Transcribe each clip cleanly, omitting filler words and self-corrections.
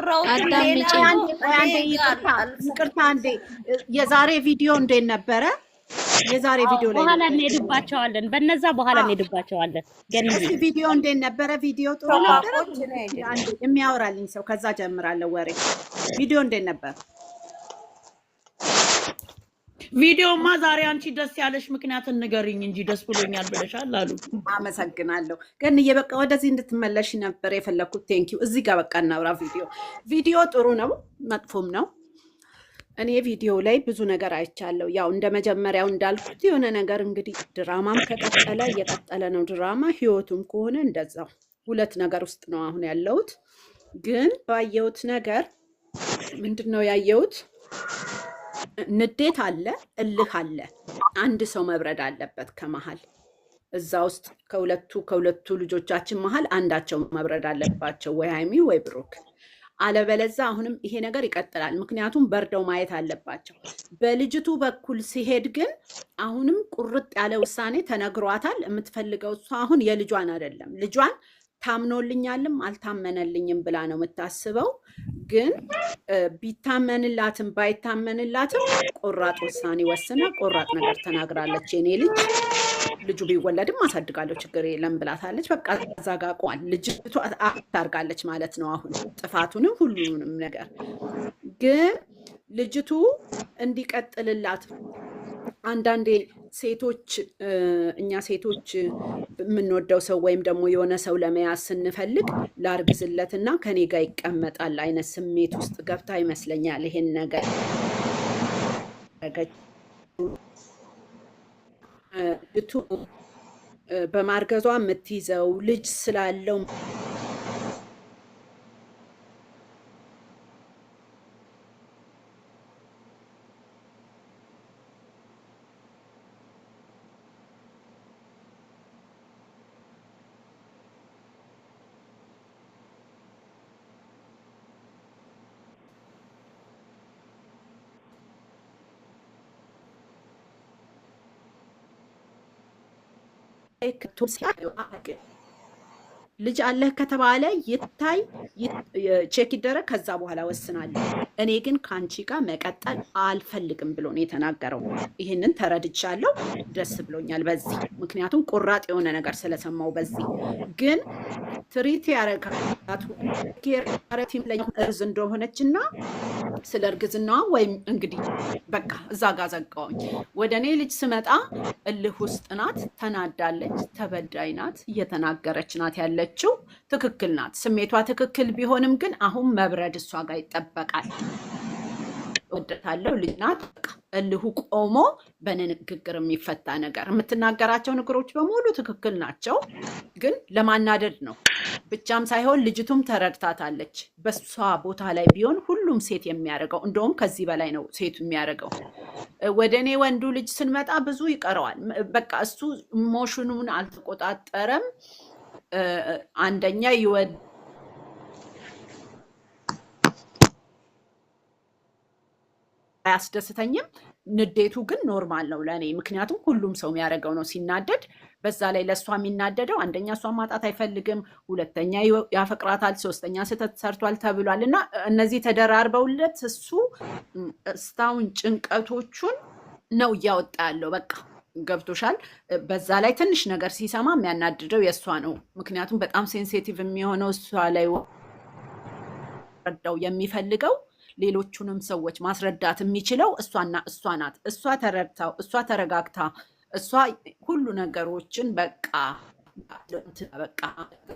ያወራሁትን ሌላ ይቅርታ አንዴ የዛሬ ቪዲዮ እንዴት ነበረ? የዛሬ ቪዲዮ ላይ በኋላ እንሄድባቸዋለን። በነዛ በኋላ እንሄድባቸዋለን። እስኪ ቪዲዮ እንዴት ነበረ? ቪዲዮ ጥሩ ነበረ? የሚያወራልኝ ሰው ከዛ ጀምራለሁ ወሬ። ቪዲዮ እንዴት ነበር? ቪዲዮማ ዛሬ አንቺ ደስ ያለሽ ምክንያት ንገሪኝ እንጂ ደስ ብሎኛል ብለሻል አሉ። አመሰግናለሁ። ግን በቃ ወደዚህ እንድትመለሽ ነበር የፈለኩት። ቴንኪው። እዚህ ጋር በቃ እናውራ። ቪዲዮ ጥሩ ነው መጥፎም ነው። እኔ ቪዲዮ ላይ ብዙ ነገር አይቻለሁ። ያው እንደ መጀመሪያው እንዳልኩት የሆነ ነገር እንግዲህ ድራማም ከቀጠለ እየቀጠለ ነው ድራማ፣ ህይወቱም ከሆነ እንደዛው ሁለት ነገር ውስጥ ነው አሁን ያለሁት። ግን ባየሁት ነገር ምንድን ነው ያየሁት? ንዴት አለ፣ እልህ አለ። አንድ ሰው መብረድ አለበት ከመሀል እዛ ውስጥ ከሁለቱ ልጆቻችን መሀል አንዳቸው መብረድ አለባቸው፣ ወይ ሀይሚ ወይ ብሩክ። አለበለዛ አሁንም ይሄ ነገር ይቀጥላል። ምክንያቱም በርደው ማየት አለባቸው። በልጅቱ በኩል ሲሄድ ግን አሁንም ቁርጥ ያለ ውሳኔ ተነግሯታል። የምትፈልገው እሷ አሁን የልጇን አይደለም፣ ልጇን ታምኖልኛልም አልታመነልኝም ብላ ነው የምታስበው። ግን ቢታመንላትም ባይታመንላትም ቆራጥ ውሳኔ ወስና ቆራጥ ነገር ተናግራለች። የኔ ልጁ ቢወለድም አሳድጋለሁ ችግር የለም ብላታለች። በቃ እዛ ጋ ቆሟል። ልጅቱ ታርጋለች ማለት ነው አሁን ጥፋቱንም ሁሉንም ነገር። ግን ልጅቱ እንዲቀጥልላት አንዳንዴ ሴቶች እኛ ሴቶች የምንወደው ሰው ወይም ደግሞ የሆነ ሰው ለመያዝ ስንፈልግ ላርግዝለትና ከኔ ጋር ይቀመጣል አይነት ስሜት ውስጥ ገብታ ይመስለኛል ይሄን ነገር ልቱ በማርገዟ የምትይዘው ልጅ ስላለው ልጅ አለህ ከተባለ ይታይ ቼክ ይደረግ፣ ከዛ በኋላ ወስናለሁ። እኔ ግን ከአንቺ ጋር መቀጠል አልፈልግም ብሎ ነው የተናገረው። ይህንን ተረድቻለሁ፣ ደስ ብሎኛል በዚህ ምክንያቱም ቁራጥ የሆነ ነገር ስለሰማው። በዚህ ግን ትሪት ያረጋት እርዝ እንደሆነች እና ስለ እርግዝናዋ ወይም እንግዲህ በቃ እዛ ጋር ዘጋውኝ። ወደ እኔ ልጅ ስመጣ እልህ ውስጥ ናት፣ ተናዳለች፣ ተበዳይ ናት፣ እየተናገረች ናት ያለችው። ትክክል ናት፣ ስሜቷ ትክክል ቢሆንም ግን አሁን መብረድ እሷ ጋር ይጠበቃል። ወደታለው ልጅ ናት። እልሁ ቆሞ በንግግር የሚፈታ ነገር። የምትናገራቸው ነገሮች በሙሉ ትክክል ናቸው፣ ግን ለማናደድ ነው ብቻም ሳይሆን ልጅቱም ተረድታታለች። በሷ ቦታ ላይ ቢሆን ሁሉም ሴት የሚያደርገው እንደውም ከዚህ በላይ ነው ሴቱ የሚያደርገው። ወደ እኔ ወንዱ ልጅ ስንመጣ ብዙ ይቀረዋል። በቃ እሱ ኢሞሽኑን አልተቆጣጠረም። አንደኛ አያስደስተኝም። ንዴቱ ግን ኖርማል ነው ለእኔ፣ ምክንያቱም ሁሉም ሰው የሚያደርገው ነው ሲናደድ። በዛ ላይ ለእሷ የሚናደደው አንደኛ እሷን ማጣት አይፈልግም፣ ሁለተኛ ያፈቅራታል፣ ሶስተኛ ስህተት ሰርቷል ተብሏል። እና እነዚህ ተደራርበውለት እሱ እስካሁን ጭንቀቶቹን ነው እያወጣ ያለው። በቃ ገብቶሻል። በዛ ላይ ትንሽ ነገር ሲሰማ የሚያናድደው የእሷ ነው። ምክንያቱም በጣም ሴንሲቲቭ የሚሆነው እሷ ላይ ረዳው የሚፈልገው ሌሎቹንም ሰዎች ማስረዳት የሚችለው እሷና እሷ ናት። እሷ ተረድታው፣ እሷ ተረጋግታ፣ እሷ ሁሉ ነገሮችን በቃ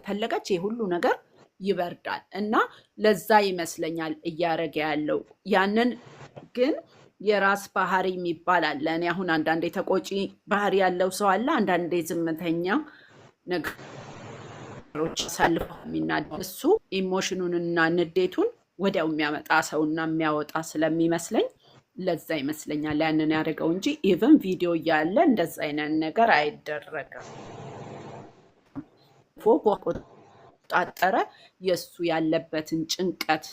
ፈለገች፣ ሁሉ ነገር ይበርዳል። እና ለዛ ይመስለኛል እያረገ ያለው ያንን። ግን የራስ ባህሪ የሚባል አለ። እኔ አሁን አንዳንዴ ተቆጪ ባህሪ ያለው ሰው አለ፣ አንዳንዴ ዝምተኛ ነገሮች ሳልፎ የሚናደድ እሱ ኢሞሽኑንና ንዴቱን ወዲያው የሚያመጣ ሰውና የሚያወጣ ስለሚመስለኝ ለዛ ይመስለኛል ያንን ያደርገው እንጂ ኢቨን ቪዲዮ እያለ እንደዛ አይነት ነገር አይደረግም። ቆጣጠረ የእሱ ያለበትን ጭንቀት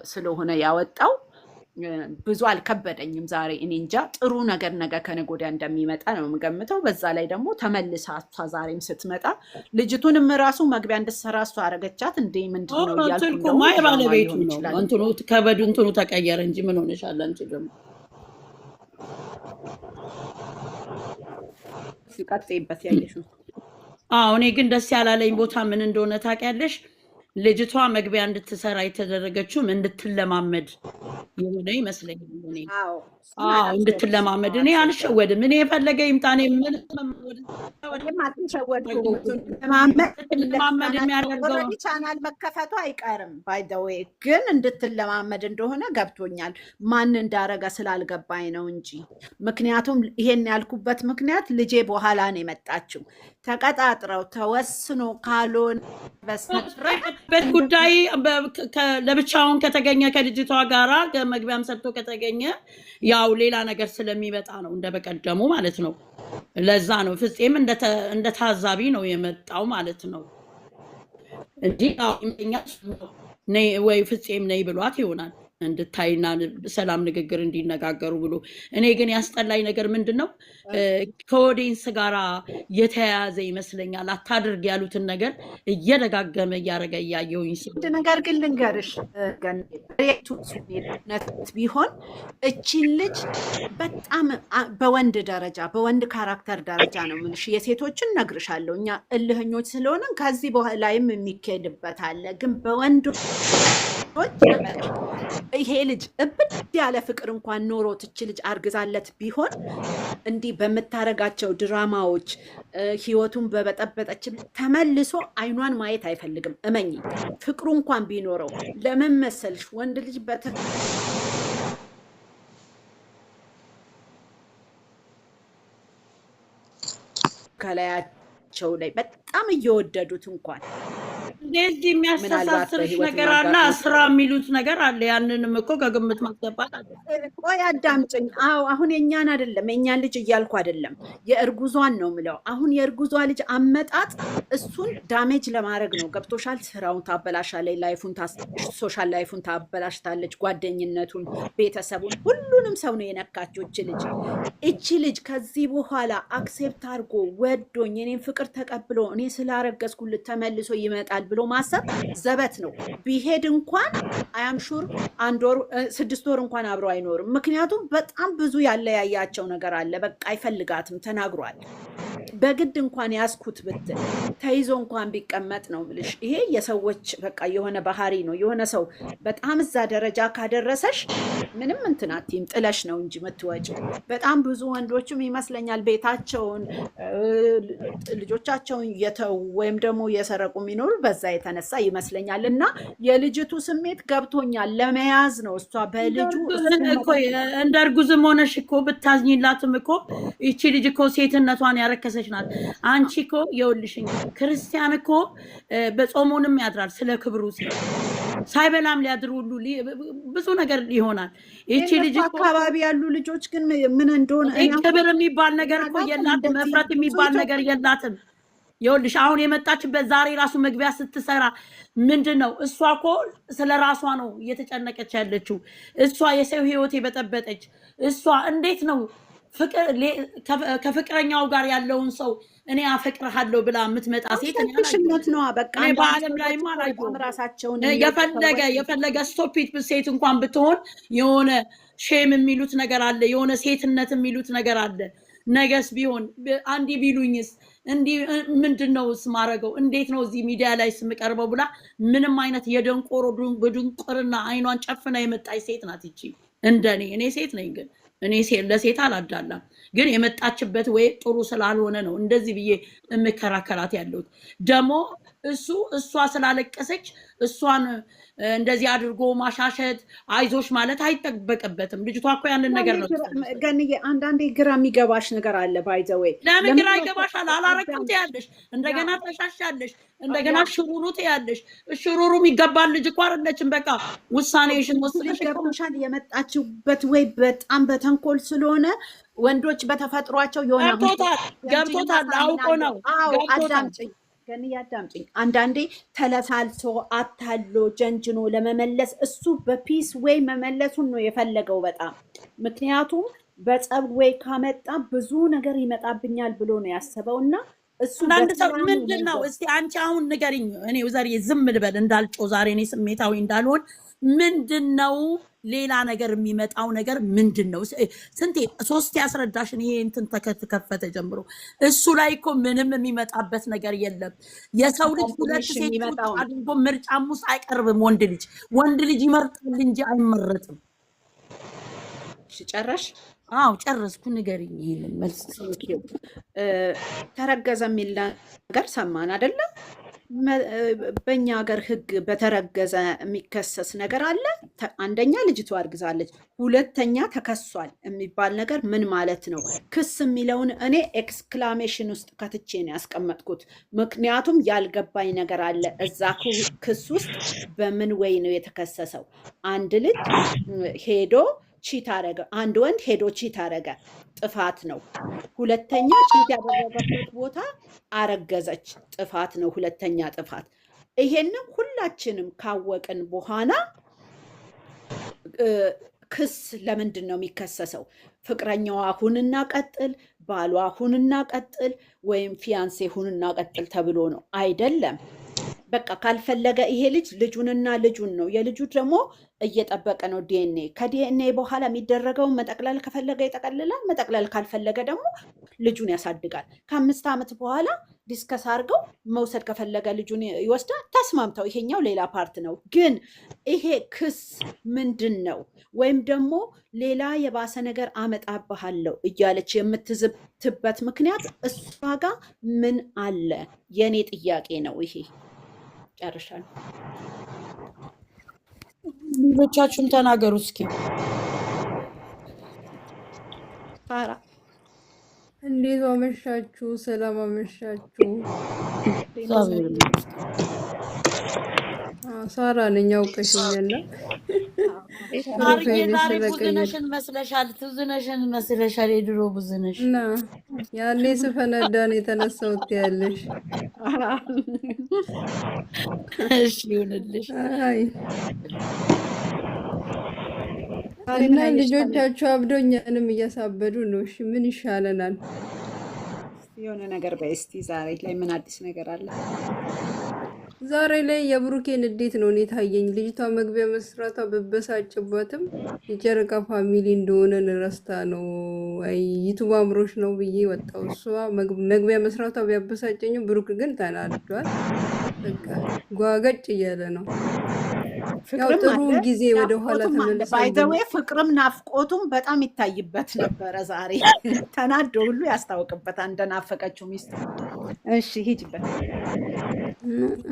ስለሆነ ያወጣው ብዙ አልከበደኝም ዛሬ። እኔ እንጃ ጥሩ ነገር ነገ ከነገ ወዲያ እንደሚመጣ ነው የምገምተው። በዛ ላይ ደግሞ ተመልሳ እሷ ዛሬም ስትመጣ ልጅቱንም ራሱ መግቢያ እንድትሰራ እሷ አረገቻት እንዴ ምንድን ነው እያልኩ ነው። ማይ ባለቤቱ ነው እንትኑ ከበዱ እንትኑ ተቀየረ እንጂ ምን ሆነሻል አንቺ ደግሞ ሲቀጥይበት ያለሽ። አዎ እኔ ግን ደስ ያላለኝ ቦታ ምን እንደሆነ ታውቂያለሽ? ልጅቷ መግቢያ እንድትሰራ የተደረገችውም እንድትለማመድ የሆነ ይመስለኛል። እኔ እንድትለማመድ እኔ አልሸወድም። እኔ የፈለገ ይምጣ። እኔ ምን ለማመድ የሚያደርገው ቻናል መከፈቱ አይቀርም። ባይ ዘ ዌይ ግን እንድትለማመድ እንደሆነ ገብቶኛል። ማን እንዳረገ ስላልገባኝ ነው እንጂ ምክንያቱም ይሄን ያልኩበት ምክንያት ልጄ በኋላ ነው የመጣችው። ተቀጣጥረው ተወስኖ ካልሆነ በት ጉዳይ ለብቻውን ከተገኘ ከልጅቷ ጋራ መግቢያም ሰጥቶ ከተገኘ ያው ሌላ ነገር ስለሚመጣ ነው እንደበቀደሙ ማለት ነው። ለዛ ነው ፍፄም እንደ ታዛቢ ነው የመጣው ማለት ነው እንጂ ወይ ፍፄም ነይ ብሏት ይሆናል እንድታይና ሰላም ንግግር እንዲነጋገሩ ብሎ። እኔ ግን ያስጠላኝ ነገር ምንድነው ከኦዲየንስ ጋራ የተያያዘ ይመስለኛል። አታድርግ ያሉትን ነገር እየደጋገመ እያረገ እያየሁኝ ሲል ነገር ግን ልንገርሽ ቢሆን እቺን ልጅ በጣም በወንድ ደረጃ በወንድ ካራክተር ደረጃ ነው ምንሽ የሴቶችን ነግርሻለሁ። እኛ እልህኞች ስለሆነን ከዚህ በኋላይም የሚካሄድበት አለ። ግን በወንድ ይሄ ልጅ እብድ ያለ ፍቅር እንኳን ኖሮ ትች ልጅ አርግዛለት ቢሆን እንዲህ በምታረጋቸው ድራማዎች ህይወቱን በበጠበጠች ተመልሶ አይኗን ማየት አይፈልግም። እመኝ ፍቅሩ እንኳን ቢኖረው ለምን መሰልሽ ወንድ ልጅ ከላያቸው ላይ በጣም እየወደዱት እንኳን እንደዚህ የሚያስተሳስርሽ ነገር አለ። ስራ የሚሉት ነገር አለ። ያንንም እኮ ከግምት ማስገባት አለ። ቆይ አዳምጪኝ። አዎ አሁን የኛን አይደለም የኛን ልጅ እያልኩ አይደለም የእርጉዟን ነው ምለው። አሁን የእርጉዟ ልጅ አመጣጥ እሱን ዳሜጅ ለማድረግ ነው። ገብቶሻል? ስራውን ታበላሻለች፣ ላይፉን ሶሻል ላይፉን ታበላሽታለች፣ ጓደኝነቱን፣ ቤተሰቡን፣ ሁሉንም ሰው ነው የነካችው እቺ ልጅ ከዚህ በኋላ አክሴፕት አድርጎ ወዶኝ እኔን ፍቅር ተቀብሎ እኔ ስላረገዝኩልት ተመልሶ ይመጣል ብሎ ማሰብ ዘበት ነው። ቢሄድ እንኳን አያም ሹር 1 ወር 6 ወር እንኳን አብሮ አይኖርም። ምክንያቱም በጣም ብዙ ያለያያቸው ነገር አለ። በቃ አይፈልጋትም ተናግሯል። በግድ እንኳን ያስኩት ብትል ተይዞ እንኳን ቢቀመጥ ነው ብልሽ። ይሄ የሰዎች በቃ የሆነ ባህሪ ነው። የሆነ ሰው በጣም እዛ ደረጃ ካደረሰሽ ምንም እንትናቲም ጥለሽ ነው እንጂ የምትወጪው። በጣም ብዙ ወንዶችም ይመስለኛል ቤታቸውን ልጆቻቸውን የተው ወይም ደግሞ የሰረቁ የሚኖሩ በዛ የተነሳ ይመስለኛል። እና የልጅቱ ስሜት ገብቶኛል። ለመያዝ ነው እሷ በልጁ እኮ እንደ እርጉዝም ሆነሽ እኮ ብታዝኝላትም እኮ ይቺ ልጅ እኮ ሴትነቷን ያረከሰች ናት። አንቺ እኮ የውልሽኝ ክርስቲያን እኮ በጾሙንም ያድራል ስለ ክብሩ ሲል ሳይበላም ሊያድር ሁሉ ብዙ ነገር ይሆናል። ይቺ ልጅ አካባቢ ያሉ ልጆች ግን ምን እንደሆነ ክብር የሚባል ነገር እኮ የላትም። መፍረት የሚባል ነገር የላትም። ይኸውልሽ አሁን የመጣችበት ዛሬ ራሱ መግቢያ ስትሰራ ምንድን ነው እሷ እኮ ስለ ራሷ ነው እየተጨነቀች ያለችው። እሷ የሰው ህይወት የበጠበጠች እሷ እንዴት ነው ከፍቅረኛው ጋር ያለውን ሰው እኔ አፈቅርሃለሁ ብላ የምትመጣ ሴት ሽነት ነው። በቃ በዓለም ላይ ራሳቸውን የፈለገ ስቶፒት ሴት እንኳን ብትሆን የሆነ ሼም የሚሉት ነገር አለ፣ የሆነ ሴትነት የሚሉት ነገር አለ። ነገስ ቢሆን አንዲ ቢሉኝስ እንዲህ ምንድነው ስማረገው እንዴት ነው እዚህ ሚዲያ ላይ ስምቀርበው ብላ ምንም አይነት የደንቆሮ በድንቁርና አይኗን ጨፍና የመጣች ሴት ናት ይቺ። እንደኔ እኔ ሴት ነኝ ግን እኔ ለሴት አላዳላም። ግን የመጣችበት ወይ ጥሩ ስላልሆነ ነው እንደዚህ ብዬ የምከራከራት ያለሁት። ደግሞ እሷ ስላለቀሰች እሷን እንደዚህ አድርጎ ማሻሸት አይዞሽ ማለት አይጠበቅበትም። ልጅቷ እኮ ያንን ነገር ነው። ገንዬ አንዳንዴ ግራ የሚገባሽ ነገር አለ። ባይ ዘ ዌይ ለምን ግራ ይገባሻል? አላረክም ትያለሽ፣ እንደገና ተሻሻለሽ፣ እንደገና ሽሩሩ ትያለሽ። ሽሩሩ የሚገባል ልጅ እኮ አይደለችም። በቃ ውሳኔሽን ወስነሽ ገባሻል። የመጣችበት ወይ በጣም በተንኮል ስለሆነ ወንዶች በተፈጥሯቸው የሆነ ገብቶታል። አውቆ ነው። አዳምጪኝ ግን ያዳምጪኝ። አንዳንዴ ተለሳልሶ አታሎ ጀንጅኖ ለመመለስ እሱ በፒስ ወይ መመለሱን ነው የፈለገው በጣም ምክንያቱም በጸብ ወይ ካመጣ ብዙ ነገር ይመጣብኛል ብሎ ነው ያሰበው እና እሱ አንድ ሰው ምንድነው እስቲ አንቺ አሁን ንገሪኝ። እኔ ዛሬ ዝም ልበል እንዳልጮ ዛሬ እኔ ስሜታዊ እንዳልሆን ምንድነው ሌላ ነገር የሚመጣው ነገር ምንድነው? ስንቴ ሶስት ያስረዳሽን ይሄ እንትን ተከፈተ ጀምሮ እሱ ላይ እኮ ምንም የሚመጣበት ነገር የለም። የሰው ልጅ ሁለት ሴት አድርጎ ምርጫም ውስጥ አይቀርብም። ወንድ ልጅ ይመርጣል እንጂ አይመረጥም። ጨረሽ? አዎ ጨረስኩ። ንገሪኝ ይሄንን መልስ። ተረገዘ የሚል ነገር ሰማን አይደለም? በእኛ ሀገር ህግ በተረገዘ የሚከሰስ ነገር አለ። አንደኛ ልጅቷ አርግዛለች፣ ሁለተኛ ተከሷል የሚባል ነገር ምን ማለት ነው? ክስ የሚለውን እኔ ኤክስክላሜሽን ውስጥ ከትቼ ነው ያስቀመጥኩት። ምክንያቱም ያልገባኝ ነገር አለ እዛ ክስ ውስጥ። በምን ወይ ነው የተከሰሰው? አንድ ልጅ ሄዶ ቺት አረገ፣ አንድ ወንድ ሄዶ ቺት አረገ፣ ጥፋት ነው። ሁለተኛ ቺት ያደረገበት ቦታ አረገዘች፣ ጥፋት ነው። ሁለተኛ ጥፋት። ይሄንን ሁላችንም ካወቅን በኋላ ክስ ለምንድን ነው የሚከሰሰው? ፍቅረኛዋ ሁንና ቀጥል፣ ባሏ ሁንና ቀጥል፣ ወይም ፊያንሴ ሁንና ቀጥል ተብሎ ነው አይደለም። በቃ ካልፈለገ ይሄ ልጅ ልጁንና ልጁን ነው። የልጁ ደግሞ እየጠበቀ ነው ዲኤንኤ። ከዲኤንኤ በኋላ የሚደረገውን መጠቅለል ከፈለገ ይጠቀልላል፣ መጠቅለል ካልፈለገ ደግሞ ልጁን ያሳድጋል። ከ5 ዓመት በኋላ ዲስከስ አድርገው መውሰድ ከፈለገ ልጁን ይወስዳል። ተስማምተው፣ ይሄኛው ሌላ ፓርት ነው። ግን ይሄ ክስ ምንድን ነው? ወይም ደግሞ ሌላ የባሰ ነገር አመጣብሃለሁ እያለች የምትዝትበት ምክንያት እሷ ጋር ምን አለ? የኔ ጥያቄ ነው ይሄ። ጨርሻለሁ። ሌሎቻችሁም ተናገሩ እስኪ። ሳራ እንዴት አመሻችሁ? ሰላም አመሻችሁ። ሳራ ነኝ። አውቀሽኛል። ብዙነሽን መስለሻል። ትዝነሽን መስለሻል። የድሮ ብዙነሽ እና ያኔ ስፈነዳ ነው የተነሳሁት ያለሽ። እሺ ይሁንልሽ። አይ እና ልጆቻችሁ አብዶኛንም እያሳበዱ ነው። እሺ ምን ይሻለናል? የሆነ ነገር በስቲ ዛሬ ላይ ምን አዲስ ነገር አለ? ዛሬ ላይ የብሩኬን እንዴት ነው እኔ ታየኝ። ልጅቷ መግቢያ መስራቷ በበሳጭበትም የጨረቃ ፋሚሊ እንደሆነ ረስታ ነው። አይ ዩቱብ አምሮሽ ነው ብዬ ወጣው። እሷ መግቢያ መስራቷ ቢያበሳጨኝም ብሩክ ግን ተናዷል። በቃ ጓገጭ እያለ ነው። ያው ጥሩ ጊዜ ወደ ኋላ ተመልሶ ባይዘዌ ፍቅርም ናፍቆቱም በጣም ይታይበት ነበረ። ዛሬ ተናዶ ሁሉ ያስታውቅበታል እንደናፈቀችው ሚስት። እሺ ሂጅበት።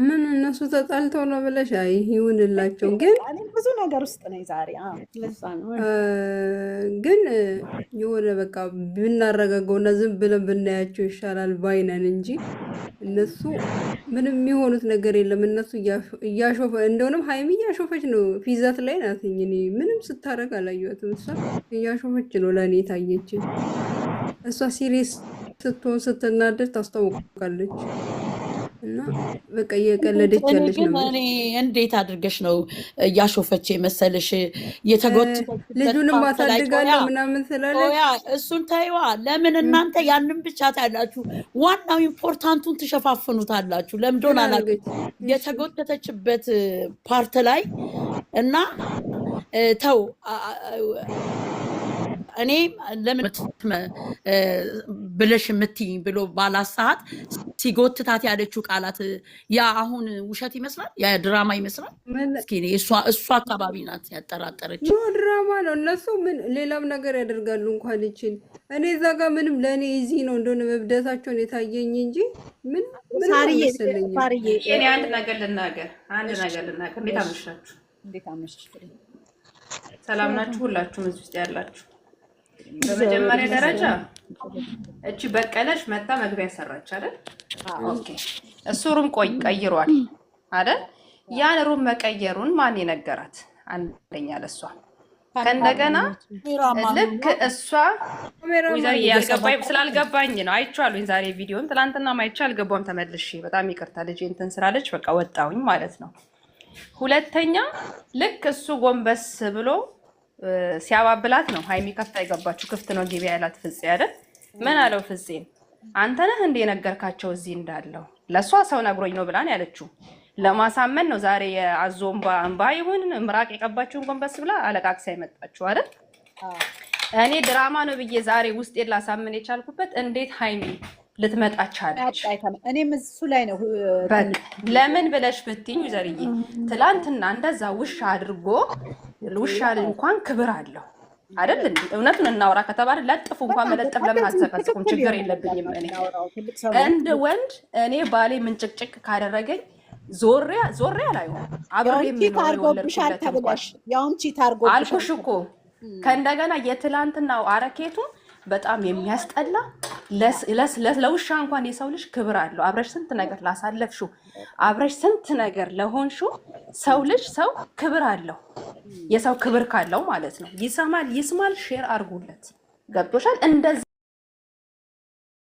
ምን እነሱ ተጣልተው ነው ብለሽ? አይ ይሁንላቸው። ግን ብዙ ነገር ውስጥ ነው ዛሬ። ለዛ ነው ግን የሆነ በቃ ብናረጋገውና ዝም ብለን ብናያቸው ይሻላል ባይነን እንጂ እነሱ ምንም የሚሆኑት ነገር የለም። እነሱ እያሾፈ እንደሆነም ሀይሚ እያሾፈች ነው። ፊዛት ላይ ናት። እኔ ምንም ስታረግ አላየኋትም። እሷ እያሾፈች ነው ለእኔ ታየች። እሷ ሲሪየስ ስትሆን ስትናደድ ታስታውቃለች። እና በቃ እየቀለደች ያለች ነው። እኔ እንዴት አድርገሽ ነው እያሾፈች መሰለሽ? የተጎተተች ልጁንም ማሳድጋለሁ ምናምን ስላለች እሱን ታይዋ። ለምን እናንተ ያንን ብቻ ታያላችሁ? ዋናው ኢምፖርታንቱን ትሸፋፍኑታላችሁ። ለምዶን አላውቅም። የተጎተተችበት ፓርት ላይ እና ተው እኔ ለምን ብለሽ የምትይኝ ብሎ ባላት ሰዓት ሲጎትታት ያለችው ቃላት ያ አሁን ውሸት ይመስላል፣ ያ ድራማ ይመስላል። እስኪ እሷ አካባቢ ናት ያጠራጠረች። ድራማ ነው። እነሱ ምን ሌላም ነገር ያደርጋሉ እንኳን ይችል። እኔ እዛ ጋር ምንም ለእኔ እዚህ ነው እንደሆነ መብደታቸውን የታየኝ እንጂ ምን ሳርዬ እኔ አንድ ነገር ልናገር። እንዴት አመሻችሁ? እንዴት አመሽሽ? ሰላም ናችሁ? ሁላችሁም እዚህ ውስጥ ያላችሁ በመጀመሪያ ደረጃ እቺ በቀለሽ መጣ መግቢያ ሰራች አይደል? ኦኬ እሱ ሩም ቀይሯል አይደል? ያን ሩም መቀየሩን ማን የነገራት? አንደኛ ለሷ ከእንደገና ልክ እሷ ያልገባኝ ስላልገባኝ ነው። አይቼዋለሁኝ ዛሬ ቪዲዮን ትላንትና ማይቼ አልገባም። ተመልሼ በጣም ይቅርታ ልጄ እንትን ስላለች በቃ ወጣሁኝ ማለት ነው። ሁለተኛ ልክ እሱ ጎንበስ ብሎ ሲያባብላት ነው ሀይሚ ከፍታ የገባችው። ክፍት ነው ግቢ ያላት ፍፄ አይደል? ምን አለው ፍፄን? አንተ ነህ እንደ ነገርካቸው እዚህ እንዳለው ለእሷ ሰው ነግሮኝ ነው ብላን ያለችው። ለማሳመን ነው ዛሬ የአዞ እንባ ይሁን ምራቅ የቀባችውን ጎንበስ ብላ አለቃቅሳ የመጣችው አይደል? እኔ ድራማ ነው ብዬ ዛሬ ውስጤን ላሳምን የቻልኩበት እንዴት ሀይሚ ልትመጣ ቻለች? እኔም እሱ ላይ ነው። ለምን ብለሽ ብትኝ ዘርዬ ትላንትና እንደዛ ውሻ አድርጎ ውሻ እንኳን ክብር አለው አይደል? እውነቱን እናውራ ከተባለ ለጥፉ እንኳን መለጠፍ ለምን አትዘቀዝቁም? ችግር የለብኝም እኔ እንደ ወንድ እኔ ባሌ ምንጭቅጭቅ ካደረገኝ ዞሬ አላየሁም። አብሬ ታርጎብሻል ተብለሽ ያውም ቺ ታርጎብሻል አልኩሽ እኮ። ከእንደገና የትላንትናው አረኬቱ በጣም የሚያስጠላ ለውሻ እንኳን የሰው ልጅ ክብር አለው። አብረሽ ስንት ነገር ላሳለፍሽው አብረሽ ስንት ነገር ለሆንሽው ሰው ልጅ ሰው ክብር አለው። የሰው ክብር ካለው ማለት ነው። ይሰማል ይስማል። ሼር አድርጉለት። ገብቶሻል? እንደዚህ